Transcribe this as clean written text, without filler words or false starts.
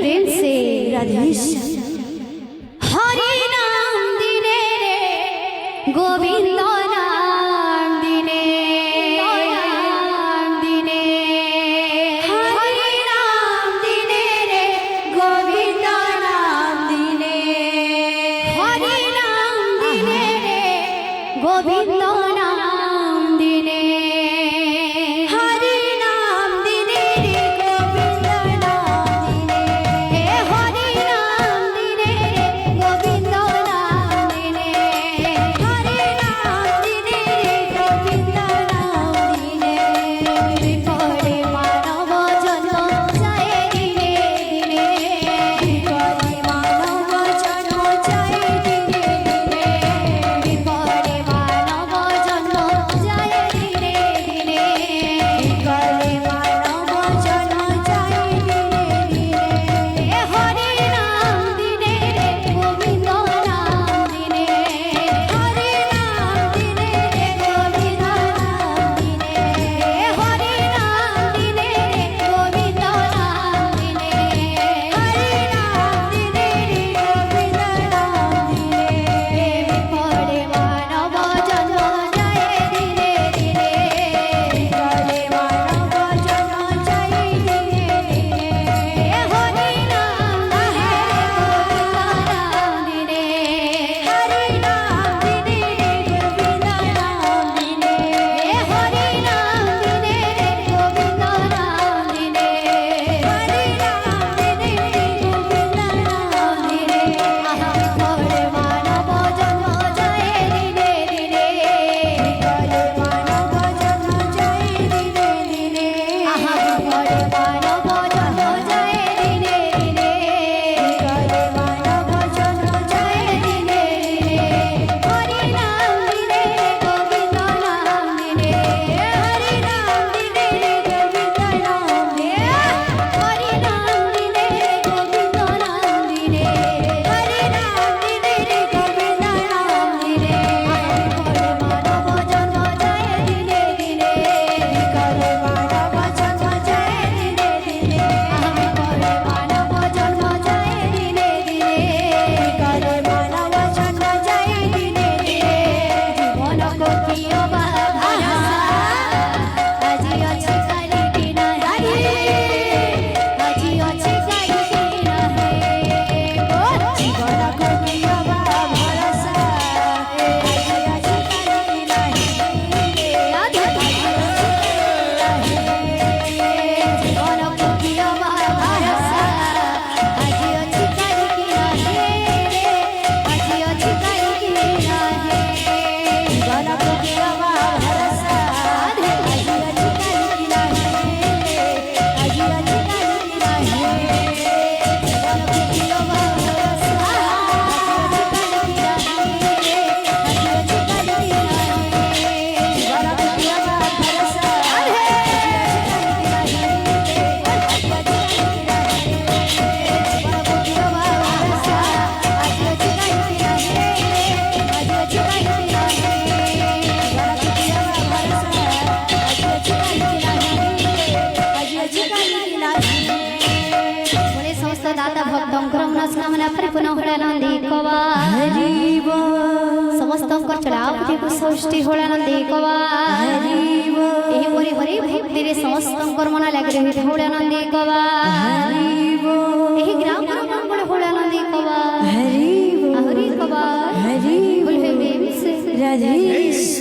प्रेम से राधेश्याम। हरि नाम दिने रे गोविंद नाम दिने, हरि नाम दिने रे गोविंद नाम दिने, हरि नाम दिने रे गोविंद नाम दिने, हरि नाम दिने रे गोविंद नाम दिने, हरि नाम दिने रे गोविंद नाम दिने, हरि नाम दिने रे गोविंद नाम दिने। विपदे मानव जन्म যায় দিনে দিনে, विपदे मानव जन्म যায় দিনে দিনে, विपदे मानव जन्म যায় দিনে দিনে, विपदे मानव जन्म যায় দিনে দিনে। হরি নাম দিনে রে গোবিন্দ নাম দিনে, হরি নাম দিনে রে গোবিন্দ নাম দিনে, হরি নাম দিনে রে গোবিন্দ নাম দিনে, হরি নাম দিনে রে গোবিন্দ নাম দিনে। বিপদে মানব জন্ম যায় দিনে দিনে, বিপদে মানব জন্ম যায় দিনে দিনে, হরি নাম দিনে রে গোবিন্দ নাম দিনে, হরি নাম দিনে রে গোবিন্দ নাম দিনে, হরি নাম দিনে রে গোবিন্দ নাম দিনে, হরি নাম দিনে রে গোবিন্দ নাম দিনে। বিপদে মানব জন্ম যায় দিনে দিনে, বিপদে মানব জন্ম যায় দিনে দিনে, বিপদে মানব জন্ম যায় দিনে দিনে, বিপদে মানব জন্ম যায় দিনে দিনে। হরি নাম দিনে রে গোবিন্দ নাম দিনে, হরি নাম দিনে রে গোবিন্দ নাম দিনে, হরি নাম দিনে রে গোবিন্দ নাম দিনে, হরি নাম দিনে রে গোবিন্দ নাম দিনে। বিপদে মানব জন্ম যায় দিনে দিনে, বিপদে মানব জন্ম যায় দিনে দিনে, বিপদে মানব জন্ম যায় দিনে দিনে, বিপদে মানব জন্ম যায় দিনে দিনে। জীবন কোকিও বাধা আজি আছে কালি কি নাহি, আজি আছে কালি কি নাহি, জীবন কোকিও বাধা ভরসা আজি আছে কালি কি নাহি, আজি আছে কালি কি নাহি, জীবন কোকিও বাধা ভরসা আজি আছে কালি কি নাহি, আজি আছে কালি কি নাহি, জীবন কোকিও বাধা ভরসা আজি আছে কালি কি নাহি, আজি আছে কালি কি নাহি, জীবন কোকিও বাধা ভরসা আজি আছে কালি কি নাহি, আজি আছে কালি কি নাহি, জীবন কোকিও বাধা ভরসা আজি আছে কালি কি নাহি, আজি আছে কালি কি নাহি, জীবন কোকিও বাধা ভরসা আজি আছে কালি কি নাহি, আজি আছে কালি কি নাহি, জীবন কোকিও বাধা ভরসা আজি আছে কালি কি নাহি, আজি আছে কালি কি নাহি। बोले समस्त दाता भक्तंकर मनस्कामना परिपूर्ण होळानंदी कवा हरिव, समस्तंकर चलापुटिकु सृष्टि होळानंदी कवा हरिव, एही मोरी हरि भक्ति रे समस्तंकर मन लागि रहि होळानंदी कवा हरिव, एही ग्राम मंगल होळानंदी कवा हरिव, हरि कवा हरि बोले प्रेम से राधेश्याम।